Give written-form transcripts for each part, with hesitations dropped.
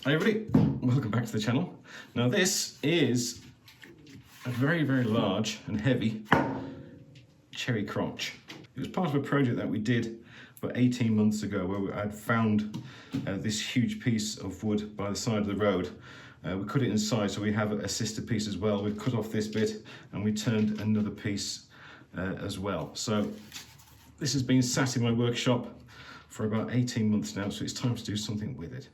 Hi everybody, welcome back to the channel. Now this is a very, very large and heavy cherry crotch. It was part of a project that we did about 18 months ago where I'd found this huge piece of wood by the side of the road. We cut it inside, so we have a sister piece as well. We've cut off this bit and we turned another piece as well. So this has been sat in my workshop for about 18 months now, so it's time to do something with it.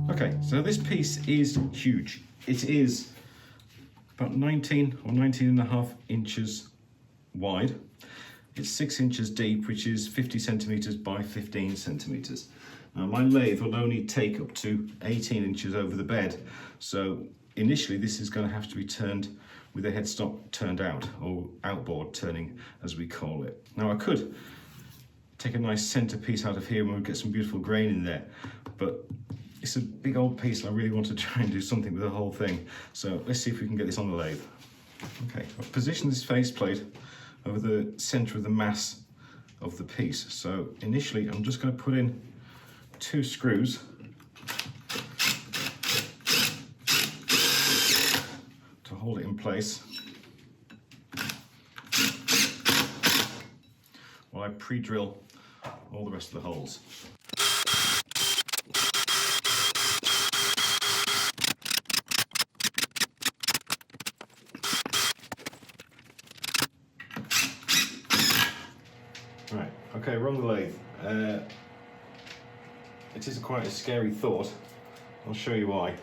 Okay, so this piece is huge. It is about 19 or 19 and a half inches wide. It's 6 inches deep, which is 50 centimeters by 15 centimeters. Now my lathe will only take up to 18 inches over the bed. So initially this is going to have to be turned with the headstock turned out, or outboard turning as we call it. Now I could take a nice center piece out of here and we'll get some beautiful grain in there, but it's a big old piece and I really want to try and do something with the whole thing. So let's see if we can get this on the lathe. Okay, I've positioned this faceplate over the center of the mass of the piece. So initially I'm just going to put in 2 screws to hold it in place while I pre-drill all the rest of the holes. Right, okay, we're on the lathe. It is quite a scary thought. I'll show you why.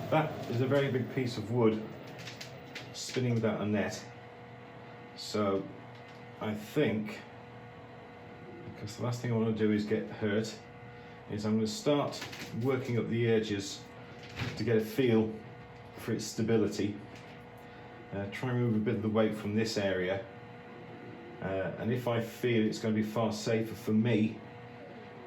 That is a very big piece of wood spinning without a net. So I think, because the last thing I want to do is get hurt, is I'm going to start working up the edges to get a feel for its stability. Try and move a bit of the weight from this area, and if I feel it's going to be far safer for me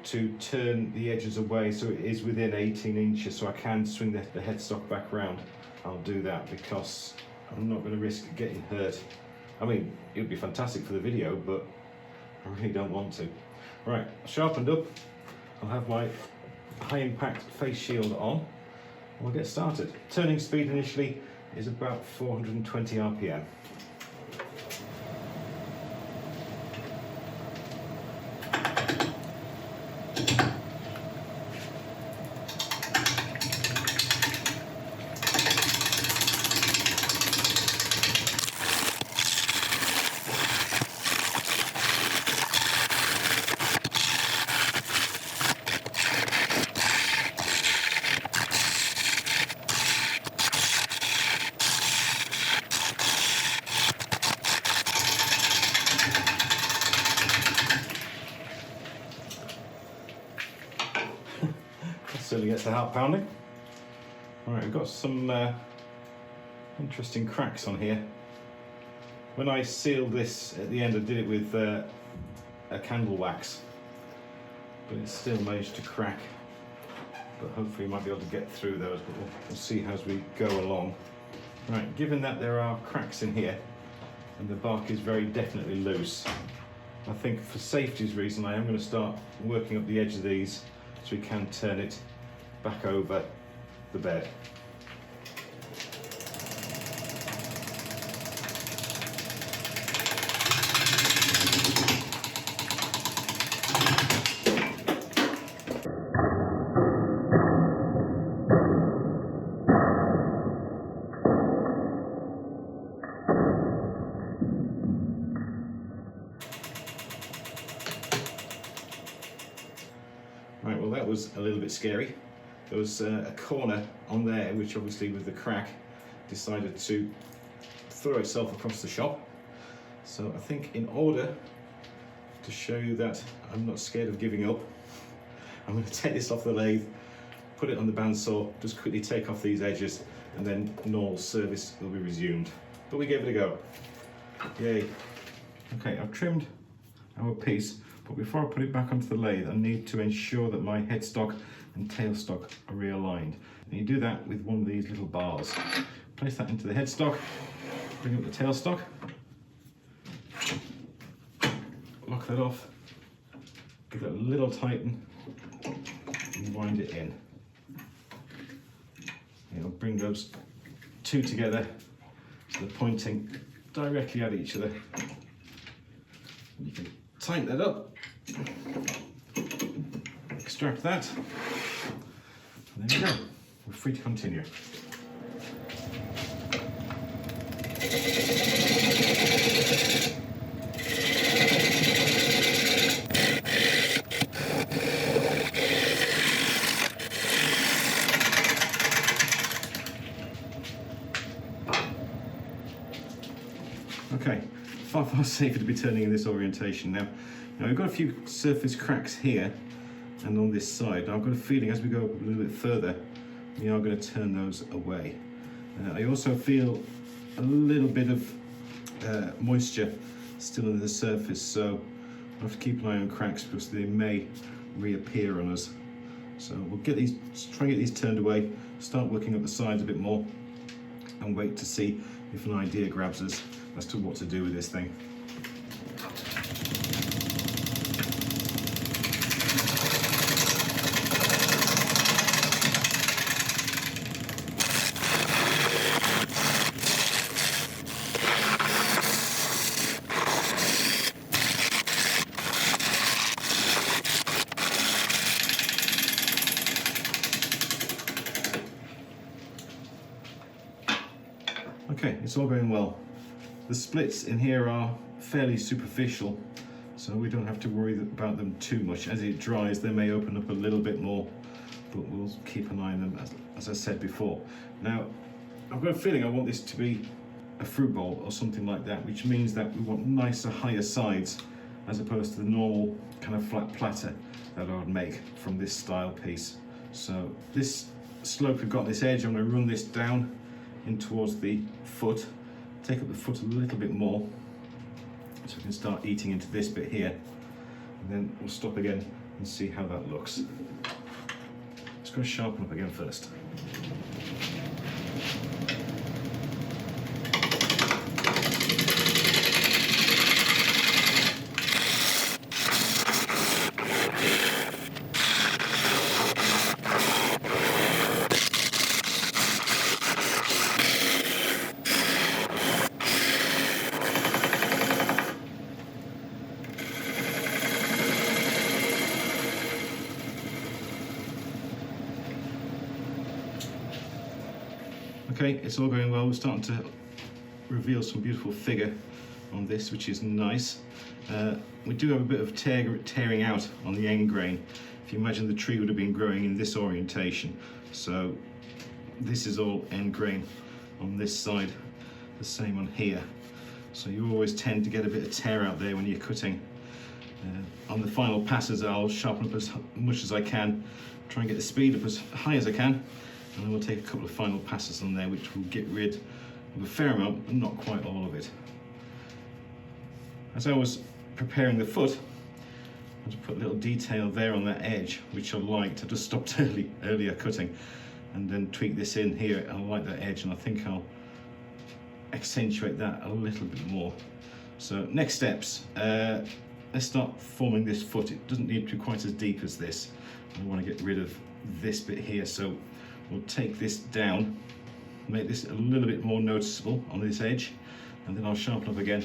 to turn the edges away so it is within 18 inches so I can swing the headstock back around, I'll do that, because I'm not going to risk getting hurt. I mean, it would be fantastic for the video, but I really don't want to. Right, sharpened up. I'll have my high impact face shield on and we'll get started. Turning speed initially is about 420 RPM. Certainly gets the heart pounding. Alright, we've got some interesting cracks on here. When I sealed this at the end, I did it with a candle wax, but it still managed to crack. But hopefully we might be able to get through those, but we'll see as we go along. Right, given that there are cracks in here and the bark is very definitely loose, I think for safety's reason I am going to start working up the edge of these so we can turn it back over the bed. Right, well that was a little bit scary. There was a corner on there which obviously with the crack decided to throw itself across the shop. So I think in order to show you that I'm not scared of giving up, I'm going to take this off the lathe, put it on the bandsaw, just quickly take off these edges, and then normal service will be resumed. But we gave it a go. Yay. Okay, I've trimmed our piece, but before I put it back onto the lathe I need to ensure that my headstock and tailstock are realigned. And you do that with one of these little bars. place that into the headstock, bring up the tailstock, lock that off, give it a little tighten, and wind it in. It'll bring those two together so they're pointing directly at each other. And you can tighten that up, extract that, and there we go. We're free to continue. Okay, far safer to be turning in this orientation now. Now we've got a few surface cracks here and on this side. Now I've got a feeling as we go up a little bit further, we are going to turn those away. I also feel a little bit of moisture still under the surface, so I have to keep an eye on cracks because they may reappear on us. So we'll get these, try and get these turned away, start working up the sides a bit more, and wait to see if an idea grabs us as to what to do with this thing. Okay, it's all going well. The splits in here are fairly superficial, so we don't have to worry about them too much. As it dries, they may open up a little bit more, but we'll keep an eye on them, as I said before. Now, I've got a feeling I want this to be a fruit bowl or something like that, which means that we want nicer, higher sides, as opposed to the normal kind of flat platter that I would make from this style piece. So this slope we've got this edge, I'm going to run this down in towards the foot, take up the foot a little bit more so we can start eating into this bit here, and then we'll stop again and see how that looks. Just going to sharpen up again first. Okay, it's all going well. We're starting to reveal some beautiful figure on this, which is nice. We do have a bit of tearing out on the end grain. If you imagine the tree would have been growing in this orientation, so this is all end grain on this side, the same on here. So you always tend to get a bit of tear out there when you're cutting. On the final passes, I'll sharpen up as much as I can, try and get the speed up as high as I can, and then we'll take a couple of final passes on there which will get rid of a fair amount, but not quite all of it. As I was preparing the foot, I just put a little detail there on that edge which I liked. I just stopped earlier cutting and then tweak this in here. I like that edge, and I think I'll accentuate that a little bit more. So next steps, let's start forming this foot. It doesn't need to be quite as deep as this. I want to get rid of this bit here, so we'll take this down, make this a little bit more noticeable on this edge, and then I'll sharpen up again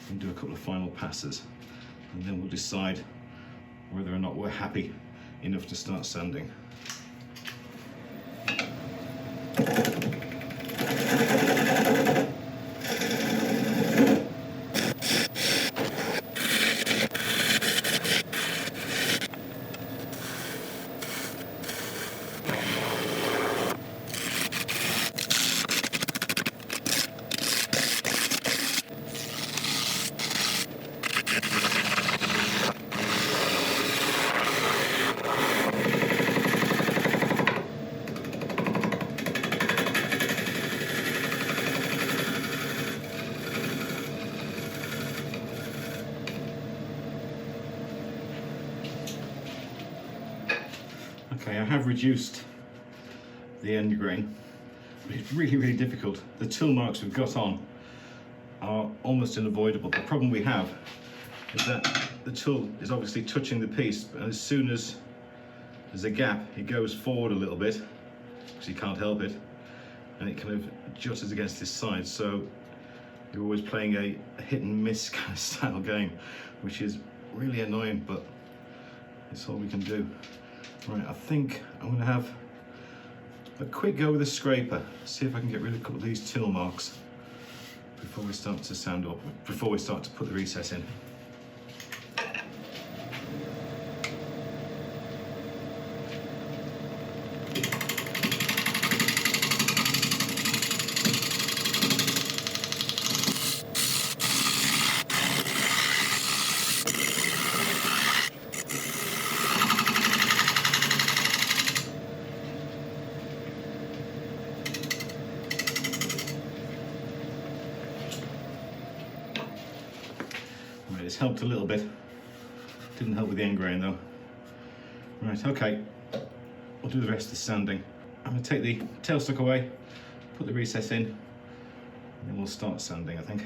and do a couple of final passes, and then we'll decide whether or not we're happy enough to start sanding. Okay, I have reduced the end grain. it's really, really difficult. The tool marks we've got on are almost unavoidable. The problem we have is that the tool is obviously touching the piece, and as soon as there's a gap, it goes forward a little bit, because you can't help it, and it kind of juts against this side. So you're always playing a hit and miss kind of style game, which is really annoying, but it's all we can do. Right, I think I'm going to have a quick go with a scraper, see if I can get rid of a couple of these till marks before we start to sand up, before we start to put the recess in. It's helped a little bit. Didn't help with the end grain though. Right, okay. We'll do the rest of the sanding. I'm going to take the tailstock away, put the recess in, and then we'll start sanding, I think.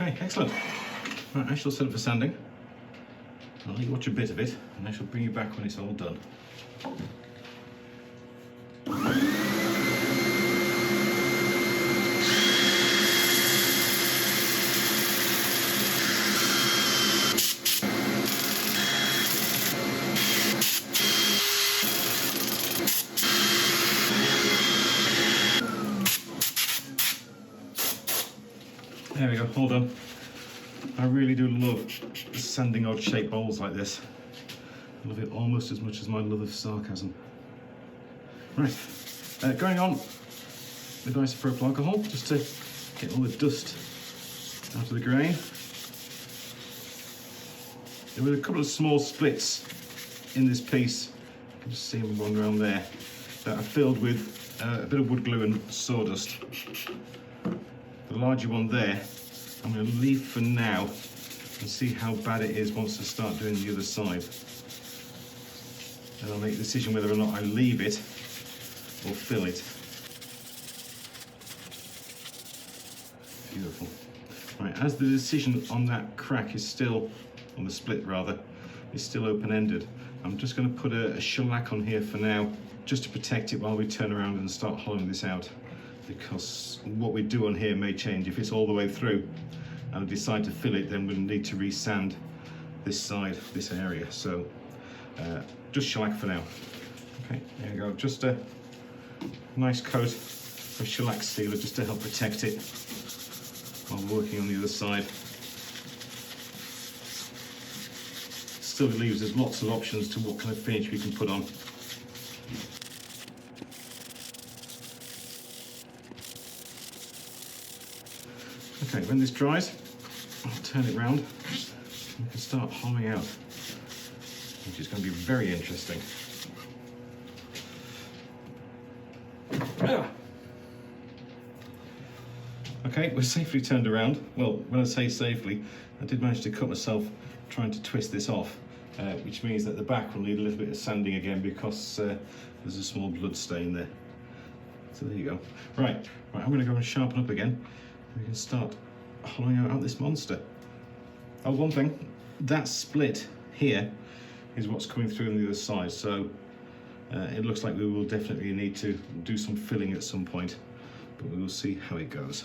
Okay, excellent. Right, I shall set up for sanding. I'll let you watch a bit of it, and I shall bring you back when it's all done. There we go, all done. I really do love sanding odd shaped bowls like this. I love it almost as much as my love of sarcasm. Right, going on with isopropyl alcohol, just to get all the dust out of the grain. There were a couple of small splits in this piece, you can just see them one around there, that are filled with a bit of wood glue and sawdust. The larger one there, I'm going to leave for now and see how bad it is once I start doing the other side. And I'll make a decision whether or not I leave it or fill it. Beautiful. Right, as the decision on that crack is still, on the split rather, is still open-ended, I'm just going to put a shellac on here for now, just to protect it while we turn around and start hollowing this out. Because what we do on here may change. If it's all the way through and I decide to fill it, then we'll need to resand this side, this area. So just shellac for now. Okay, there you go. Just a nice coat of shellac sealer just to help protect it while working on the other side. Still leaves us lots of options to what kind of finish we can put on. Okay, when this dries, I'll turn it round and we can start hollowing out, which is going to be very interesting. Okay, we're safely turned around. Well, when I say safely, I did manage to cut myself trying to twist this off, which means that the back will need a little bit of sanding again because there's a small blood stain there. So there you go. Right, I'm going to go and sharpen up again. We can start hollowing out this monster. Oh, one thing, that split here is what's coming through on the other side, so it looks like we will definitely need to do some filling at some point, but we will see how it goes.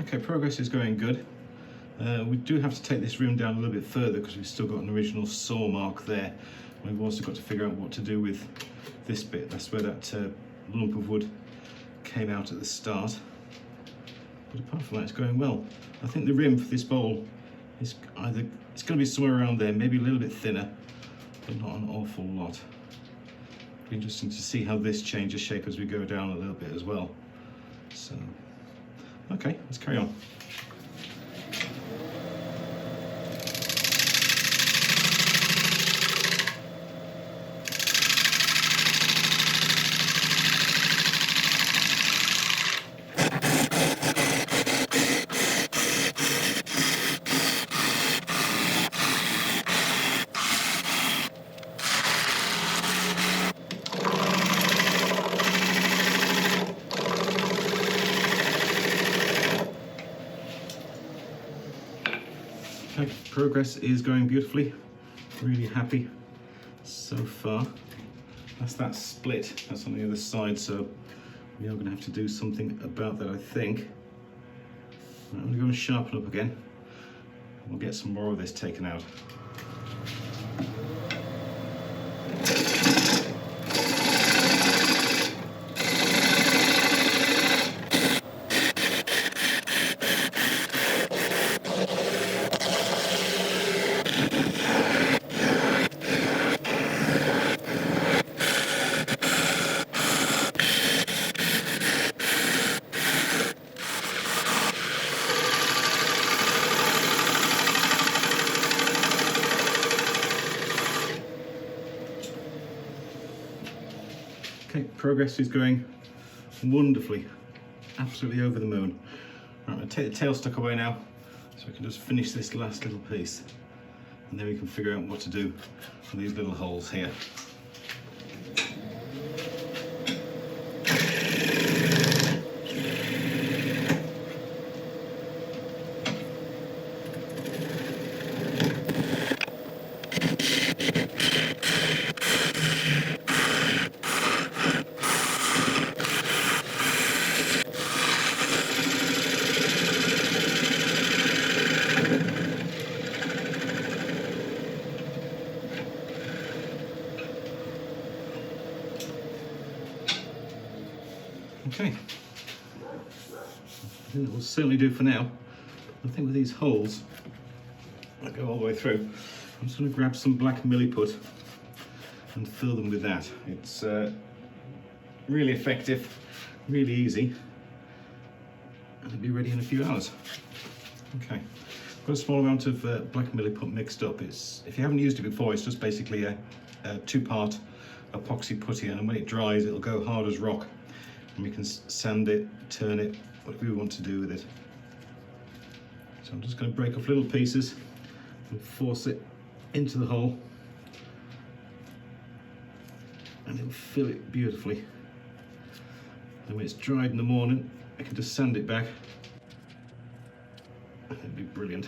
Okay, progress is going good. We do have to take this room down a little bit further because we've still got an original saw mark there. We've also got to figure out what to do with this bit. That's where that lump of wood came out at the start. But apart from that, it's going well. I think the rim for this bowl is either, it's going to be somewhere around there, maybe a little bit thinner, but not an awful lot. It'll be interesting to see how this changes shape as we go down a little bit as well. So, okay, let's carry on. Okay, progress is going beautifully. Really happy so far. That's that split. That's on the other side, so we are going to have to do something about that, I think. I'm going to go and sharpen up again. We'll get some more of this taken out. Okay, progress is going wonderfully, absolutely over the moon. Right, I'm going to take the tailstock away now so we can just finish this last little piece, and then we can figure out what to do with these little holes here. Okay, I think that will certainly do for now. I think with these holes that go all the way through, I'm just going to grab some black milliput and fill them with that. It's really effective, really easy, and it'll be ready in a few hours. Okay, I've got a small amount of black milliput mixed up. If you haven't used it before, it's just basically a two-part epoxy putty, and when it dries it'll go hard as rock. And we can sand it, turn it, whatever we want to do with it. So I'm just going to break off little pieces and force it into the hole, and it'll fill it beautifully. And when it's dried in the morning, I can just sand it back, and it'll be brilliant.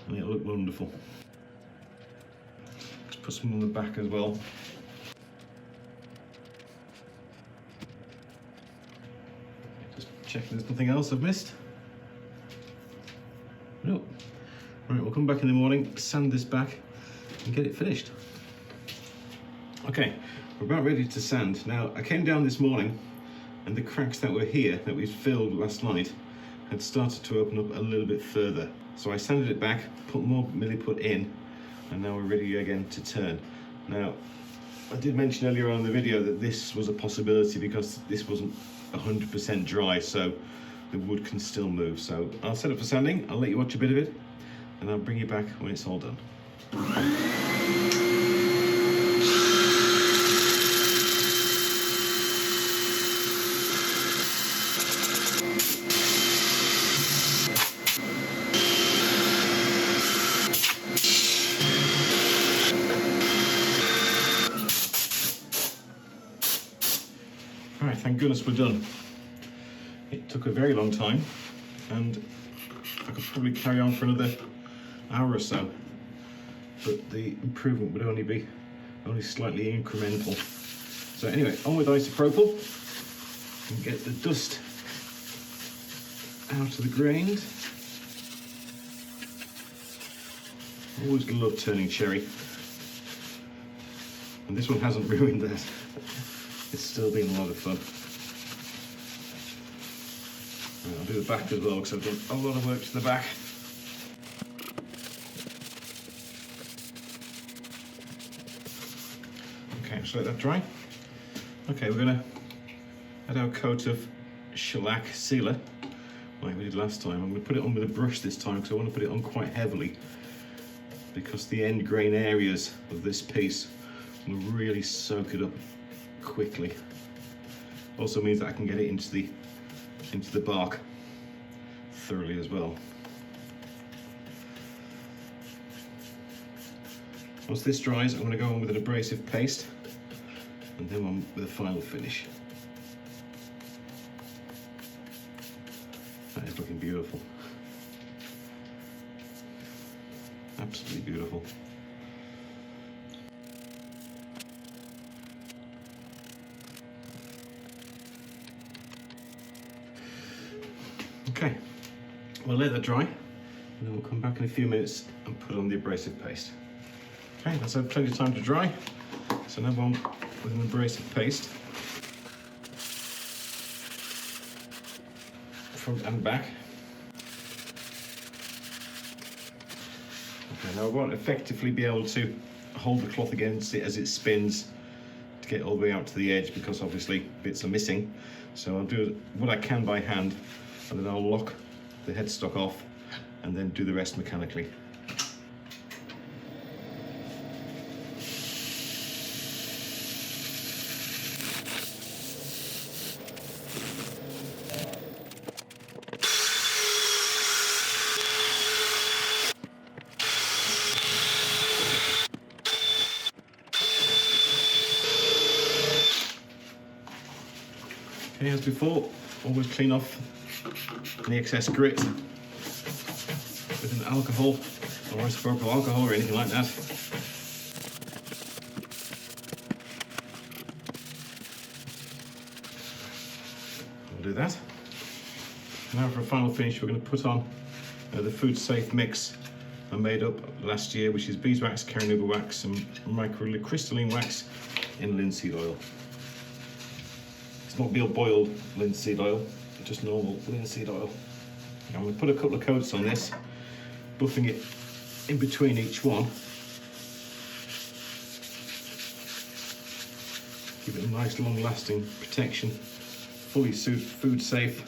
And it'll look wonderful. Just put some on the back as well. Checking there's nothing else I've missed. Nope. Right, we'll come back in the morning, sand this back, and get it finished. Okay, we're about ready to sand. Now, I came down this morning, and the cracks that were here, that we filled last night, had started to open up a little bit further. So I sanded it back, put more milliput in, and now we're ready again to turn. Now, I did mention earlier on in the video that this was a possibility because this wasn't 100% dry, so the wood can still move. So I'll set up for sanding, I'll let you watch a bit of it, and I'll bring you back when it's all done. Alright, thank goodness we're done. It took a very long time, and I could probably carry on for another hour or so, but the improvement would only be slightly incremental. So anyway, on with isopropyl and get the dust out of the grain. Always love turning cherry. And this one hasn't ruined that. It's still been a lot of fun. Right, I'll do the back as well because I've done a lot of work to the back. Okay, just let that dry. Okay, we're going to add our coat of shellac sealer like we did last time. I'm going to put it on with a brush this time because I want to put it on quite heavily, because the end grain areas of this piece will really soak it up quickly. Also means that I can get it into the bark thoroughly as well. Once this dries, I'm going to go on with an abrasive paste and then on with a final finish. That is looking beautiful. Absolutely beautiful. Okay, we'll let that dry and then we'll come back in a few minutes and put on the abrasive paste. Okay, that's had plenty of time to dry. So now on with an abrasive paste, front and back. Okay, now I won't effectively be able to hold the cloth against it as it spins to get all the way out to the edge, because obviously bits are missing. So I'll do what I can by hand, and then I'll lock the headstock off and then do the rest mechanically. Okay, as before, always clean off any excess grit with an alcohol or isopropyl alcohol or anything like that. I'll do that. Now for a final finish, we're going to put on the food safe mix I made up last year, which is beeswax, carnauba wax and microcrystalline wax in linseed oil. It's not real boiled linseed oil, just normal linseed oil. I'm going to put a couple of coats on this, buffing it in between each one. Give it a nice long lasting protection, fully food safe,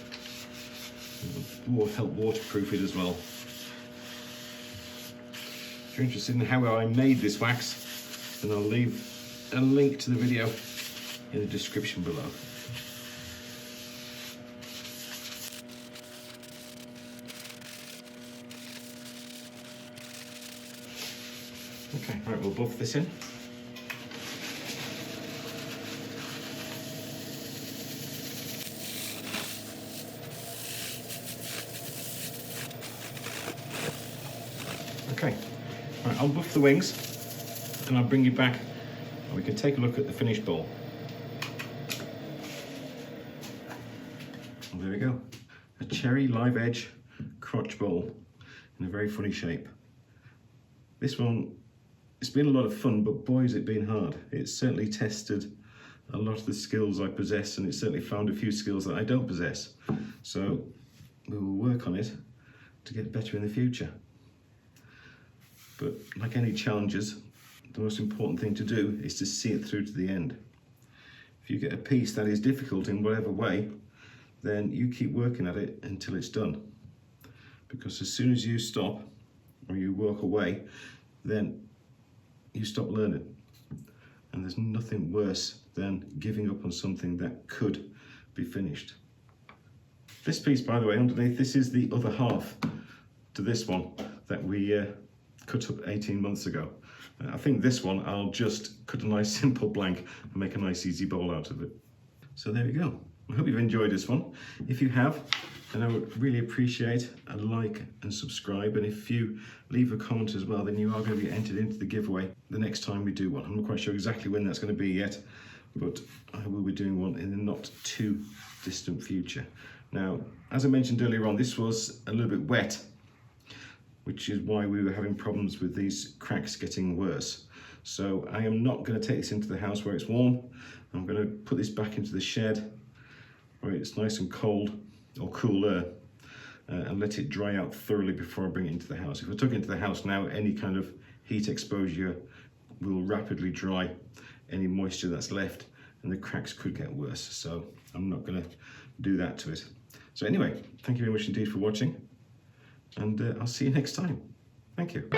and will help waterproof it as well. If you're interested in how I made this wax, then I'll leave a link to the video in the description below. Okay, right, we'll buff this in. Okay, right, I'll buff the wings and I'll bring you back and we can take a look at the finished bowl. And there we go, a cherry live edge crotch bowl in a very funny shape. This one, it's been a lot of fun, but boy has it been hard. It's certainly tested a lot of the skills I possess, and it's certainly found a few skills that I don't possess. So we will work on it to get better in the future. But like any challenges, the most important thing to do is to see it through to the end. If you get a piece that is difficult in whatever way, then you keep working at it until it's done. Because as soon as you stop or you walk away, then you stop learning. And there's nothing worse than giving up on something that could be finished. This piece, by the way, underneath, this is the other half to this one that we cut up 18 months ago. I think this one, I'll just cut a nice simple blank and make a nice easy bowl out of it. So there we go. I hope you've enjoyed this one. If you have, then I would really appreciate a like and subscribe. And if you leave a comment as well, then you are going to be entered into the giveaway the next time we do one. I'm not quite sure exactly when that's going to be yet, but I will be doing one in the not too distant future. Now, as I mentioned earlier on, this was a little bit wet, which is why we were having problems with these cracks getting worse. So I am not going to take this into the house where it's warm. I'm going to put this back into the shed where it's nice and cold, or cooler, and let it dry out thoroughly before I bring it into the house. If I took it into the house now, any kind of heat exposure will rapidly dry any moisture that's left, and the cracks could get worse. So I'm not going to do that to it. So anyway, thank you very much indeed for watching, and I'll see you next time. Thank you.